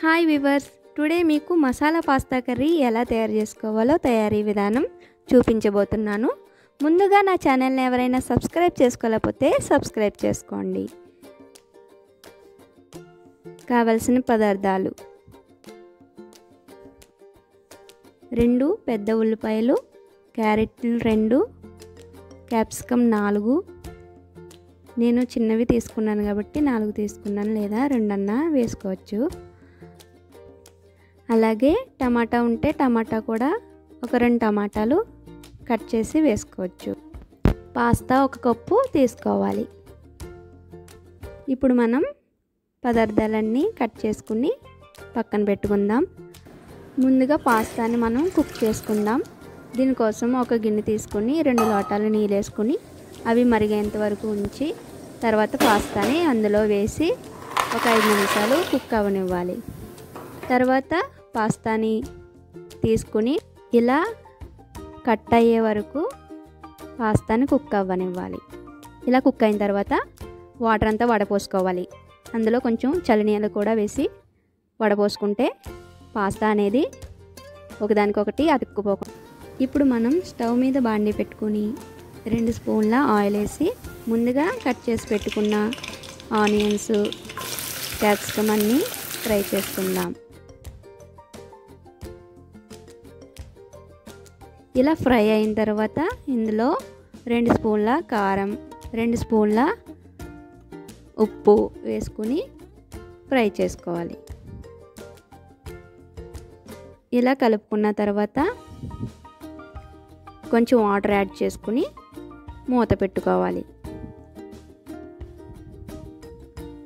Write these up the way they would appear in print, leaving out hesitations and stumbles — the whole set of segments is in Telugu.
హాయ్ వివర్స్, టుడే మీకు మసాలా పాస్తా కర్రీ ఎలా తయారు చేసుకోవాలో తయారీ విధానం చూపించబోతున్నాను. ముందుగా నా ఛానల్ని ఎవరైనా సబ్స్క్రైబ్ చేసుకోలేకపోతే సబ్స్క్రైబ్ చేసుకోండి. కావలసిన పదార్థాలు: 2 పెద్ద ఉల్లిపాయలు, క్యారెట్లు 2, క్యాప్సికమ్ 4. నేను చిన్నవి తీసుకున్నాను కాబట్టి 4 తీసుకున్నాను, లేదా 2 అన్నా వేసుకోవచ్చు. అలాగే టమాటా ఉంటే టమాటా కూడా ఒక 2 టమాటాలు కట్ చేసి వేసుకోవచ్చు. పాస్తా 1 కప్పు తీసుకోవాలి. ఇప్పుడు మనం పదార్థాలన్నీ కట్ చేసుకుని పక్కన పెట్టుకుందాం. ముందుగా పాస్తాని మనం కుక్ చేసుకుందాం. దీనికోసం ఒక గిన్నె తీసుకొని 2 లోటాలు నీళ్ళు వేసుకొని అవి మరిగేంత వరకు ఉంచి తర్వాత పాస్తాని అందులో వేసి ఒక 5 నిమిషాలు కుక్ అవ్వనివ్వాలి. తర్వాత పాస్తాని తీసుకుని ఇలా కట్ అయ్యే వరకు పాస్తాని కుక్ అవ్వనివ్వాలి. ఇలా కుక్ అయిన తర్వాత వాటర్ అంతా వడపోసుకోవాలి. అందులో కొంచెం చల్లనీళ్ళు కూడా వేసి వడపోసుకుంటే పాస్తా అనేది ఒకదానికొకటి అతుక్కుపోకుండా. ఇప్పుడు మనం స్టవ్ మీద బాండీ పెట్టుకుని 2 స్పూన్ల ఆయిల్ వేసి ముందుగా కట్ చేసి పెట్టుకున్న ఆనియన్స్, క్యాప్సికమ్ అన్నీ ఫ్రై చేసుకుందాం. ఇలా ఫ్రై అయిన తర్వాత ఇందులో 2 స్పూన్ల కారం, 2 స్పూన్ల ఉప్పు వేసుకుని ఫ్రై చేసుకోవాలి. ఇలా కలుపుకున్న తర్వాత కొంచెం వాటర్ యాడ్ చేసుకుని మూత పెట్టుకోవాలి.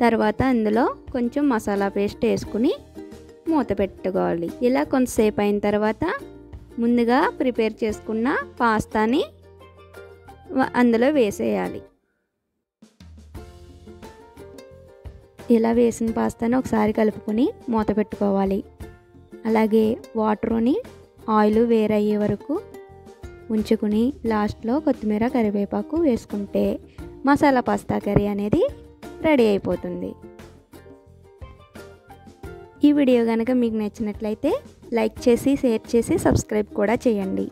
తర్వాత ఇందులో కొంచెం మసాలా పేస్ట్ వేసుకుని మూత పెట్టుకోవాలి. ఇలా కొంతసేపు అయిన తర్వాత ముందుగా ప్రిపేర్ చేసుకున్న పాస్తాని అందులో వేసేయాలి. ఇలా వేసిన పాస్తాని ఒకసారి కలుపుకొని మూత పెట్టుకోవాలి. అలాగే వాటర్ని ఆయిల్ వేరయ్యే వరకు ఉంచుకుని లాస్ట్లో కొత్తిమీర, కరివేపాకు వేసుకుంటే మసాలా పాస్తా కర్రీ అనేది రెడీ అయిపోతుంది. ఈ వీడియో కనుక మీకు నచ్చినట్లయితే లైక్ చేసి, షేర్ చేసి, సబ్స్క్రైబ్ కూడా చేయండి.